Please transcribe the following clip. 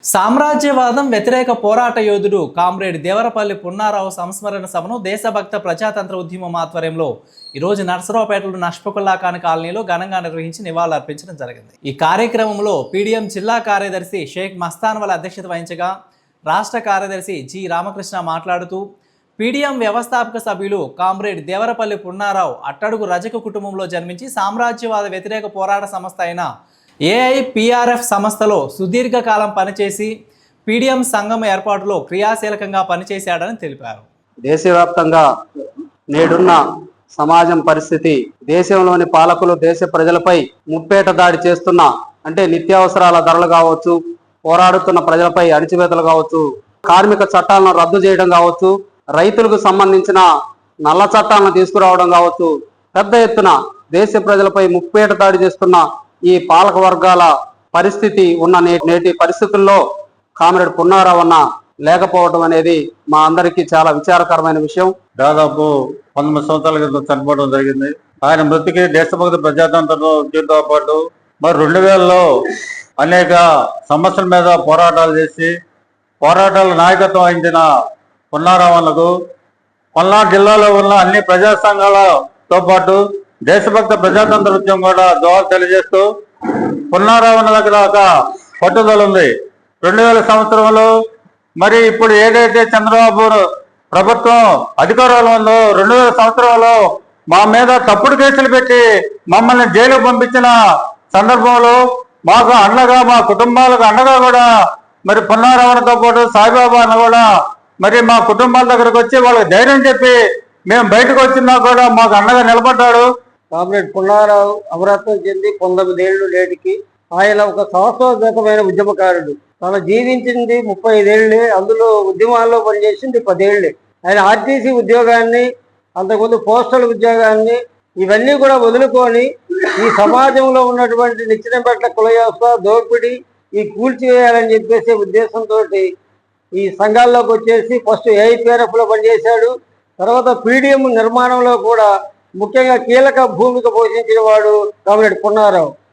సామ్రాజ్యవాదం వ్యతిరేక పోరాట యోధుడు కామ్రేడ్ దేవరపల్లి పున్నారావు సంస్మరణ సభను దేశభక్త ప్రజాతంత్ర ఉద్యమం ఆధ్వర్యంలో ఈరోజు నర్సరావుపేటలో నష్పకుల్లాఖాన్ కాలనీలో ఘనంగా నిర్వహించి నివాళులర్పించడం జరిగింది. ఈ కార్యక్రమంలో పీడీఎం జిల్లా కార్యదర్శి షేక్ మస్తాన్వల్ అధ్యక్షత వహించగా రాష్ట్ర కార్యదర్శి జి రామకృష్ణ మాట్లాడుతూ పీడీఎం వ్యవస్థాపక సభ్యులు కామ్రేడ్ దేవరపల్లి పున్నారావు అట్టడుగు రజక కుటుంబంలో జన్మించి సామ్రాజ్యవాద వ్యతిరేక పోరాట సంస్థ అయిన ఏఐపిఆర్ఎఫ్ సంస్థలో సుదీర్ఘకాలం పనిచేసి పీడీఎం సంఘం ఏర్పాటులో క్రియాశీలకంగా పనిచేశాడని తెలిపారు. దేశవ్యాప్తంగా నేడున్న సమాజం పరిస్థితి, దేశంలోని పాలకులు దేశ ప్రజలపై ముప్పేట దాడి చేస్తున్న అంటే నిత్యావసరాల ధరలు కావచ్చు, పోరాడుతున్న ప్రజలపై అణిచివేతలు కావచ్చు, కార్మిక చట్టాలను రద్దు చేయడం కావచ్చు, రైతులకు సంబంధించిన నల్ల చట్టాలను తీసుకురావడం కావచ్చు, పెద్ద ఎత్తున దేశ ప్రజలపై ముప్పేట దాడి చేస్తున్న ఈ పాలక వర్గాల పరిస్థితి ఉన్న నేటి పరిస్థితుల్లో కామ్రేడ్ పున్నారావు అన్న లేకపోవడం అనేది మా అందరికీ చాలా విచారకరమైన విషయం. దాదాపు 19 సంవత్సరాల క్రితం చనిపోవడం జరిగింది. ఆయన మృతికి దేశభక్తి ప్రజాతంత్ర ఉద్యమంతో పాటు మరి 2000లో అనేక సమస్యల మీద పోరాటాలు చేసి పోరాటాల నాయకత్వం వహించిన పున్నారావులకు పల్నాడు జిల్లాలో ఉన్న అన్ని ప్రజా సంఘాలతో పాటు దేశభక్త ప్రజాతంత్ర ఉద్యమం కూడా దోహలు తెలియజేస్తూ పున్నారావు దగ్గర ఒక పట్టుదల ఉంది. 2000 సంవత్సరంలో మరి ఇప్పుడు ఏదైతే చంద్రబాబు ప్రభుత్వం అధికారంలో ఉందో 2000 సంవత్సరంలో మా మీద తప్పుడు కేసులు పెట్టి మమ్మల్ని జైలుకు పంపించిన సందర్భంలో మాకు అండగా, మా కుటుంబాలకు అండగా కూడా మరి పున్నారావుతో పాటు సాయిబాబా అన్న కూడా మరి మా కుటుంబాల దగ్గరకు వచ్చి వాళ్ళకి ధైర్యం చెప్పి మేము బయటకు వచ్చినా కూడా మాకు అండగా నిలబడ్డాడు. కామ్రేడ్ పున్నారావు అమరత్వం చెంది 19 ఏళ్ళు నేటికి. ఆయన ఒక శాశ్వతమైన ఉద్యమకారుడు. తను జీవించింది 35 ఏళ్ళే, అందులో ఉద్యమాల్లో పనిచేసింది 10 ఏళ్ళే. ఆయన ఆర్టీసీ ఉద్యోగాన్ని, అంతకుముందు పోస్టల్ ఉద్యోగాన్ని ఇవన్నీ కూడా వదులుకొని ఈ సమాజంలో ఉన్నటువంటి నిచ్చెనపెట్ల కుల వ్యవస్థ, దోపిడీ ఈ కూల్చివేయాలని చెప్పేసి ఉద్దేశంతో ఈ సంఘాల్లోకి వచ్చేసి ఫస్ట్ ఏఐపిఆర్ఎఫ్లో పనిచేశాడు. తర్వాత పీడీఎం నిర్మాణంలో కూడా ముఖ్యంగా కీలక భూమిక పోషించిన వాడు కామ్రేడ్ పున్నారావు.